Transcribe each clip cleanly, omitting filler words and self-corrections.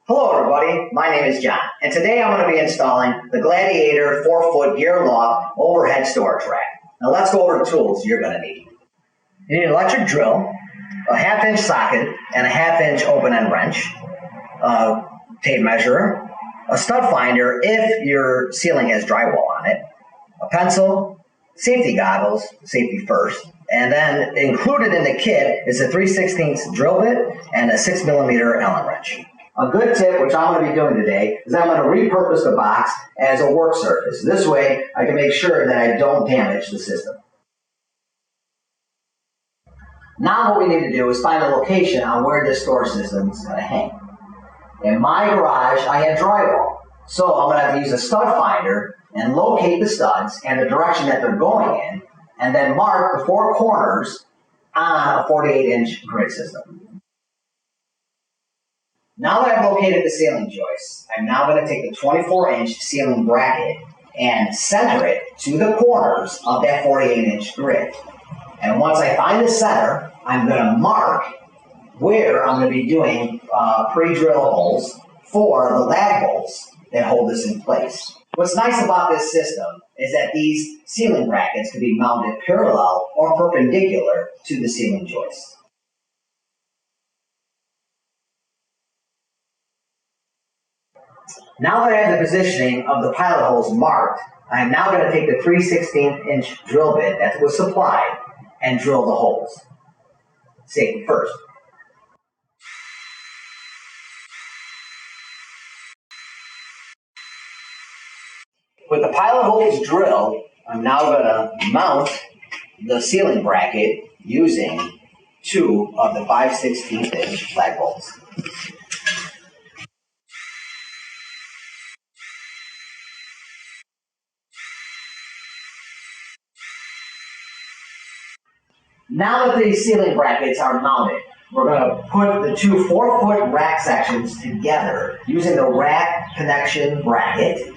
Hello everybody, my name is John, and today I'm going to be installing the Gladiator 4-foot GearLoft overhead storage rack. Now let's go over the tools you're going to need. You need an electric drill, a 1/2 inch socket, and a 1/2 inch open end wrench, a tape measure, a stud finder if your ceiling has drywall on it, a pencil, safety goggles, safety first, and then included in the kit is a 3/16 drill bit and a 6mm Allen wrench. A good tip, which I'm going to be doing today, is I'm going to repurpose the box as a work surface. This way, I can make sure that I don't damage the system. Now what we need to do is find a location on where this storage system is going to hang. In my garage, I have drywall, so I'm going to have to use a stud finder and locate the studs and the direction that they're going in, and then mark the 4 corners on a 48-inch grid system. Now that I've located the ceiling joist, I'm now going to take the 24-inch ceiling bracket and center it to the corners of that 48-inch grid. And once I find the center, I'm going to mark where I'm going to be doing pre-drill holes for the lag bolts that hold this in place. What's nice about this system is that these ceiling brackets can be mounted parallel or perpendicular to the ceiling joist. Now that I have the positioning of the pilot holes marked, I am now going to take the 3/16-inch drill bit that was supplied and drill the holes. Safety first. With the pilot holes drilled, I'm now going to mount the ceiling bracket using 2 of the 5/16-inch lag bolts. Now that the ceiling brackets are mounted, we're going to put the 2 4-foot rack sections together using the rack connection bracket,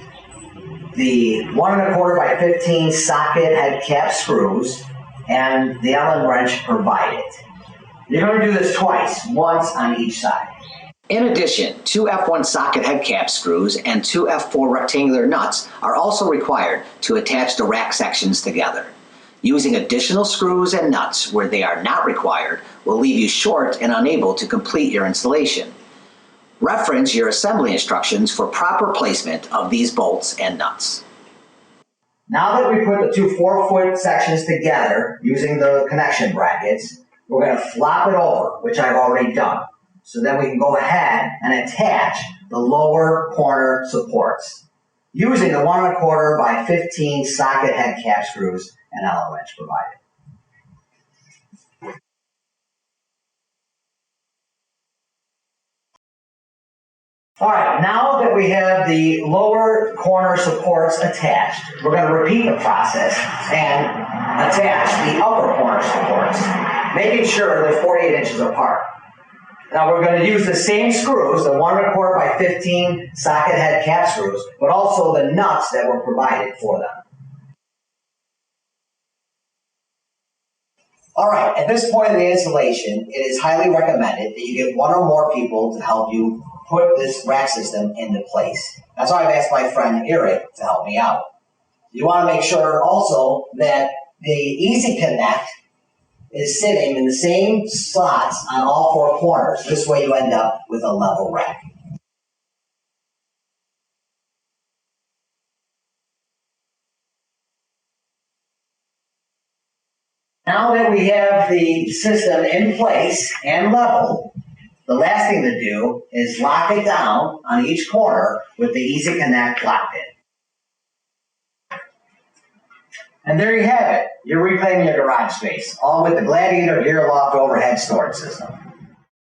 the 1 1/4 by 15 socket head cap screws, and the Allen wrench provided. You're going to do this twice, once on each side. In addition, 2 F1 socket head cap screws and 2 F4 rectangular nuts are also required to attach the rack sections together. Using additional screws and nuts where they are not required will leave you short and unable to complete your installation. Reference your assembly instructions for proper placement of these bolts and nuts. Now that we put the 2 4-foot sections together using the connection brackets, we're going to flop it over, which I've already done. So then we can go ahead and attach the lower corner supports using the 1 1/4 by 15 socket head cap screws and Allen wrench provided. Alright, now that we have the lower corner supports attached, we're going to repeat the process and attach the upper corner supports, making sure they're 48 inches apart. Now we're going to use the same screws, the 1 1/4 by 15 socket head cap screws, but also the nuts that were provided for them. Alright, at this point in the installation, it is highly recommended that you get 1 or more people to help you put this rack system into place. That's why I've asked my friend Eric to help me out. You want to make sure also that the Easy Connect is sitting in the same slots on all 4 corners. This way you end up with a level rack. Now that we have the system in place and level, the last thing to do is lock it down on each corner with the Easy Connect lock pin. And there you have it. You're reclaiming your garage space, all with the Gladiator GearLoft overhead storage system.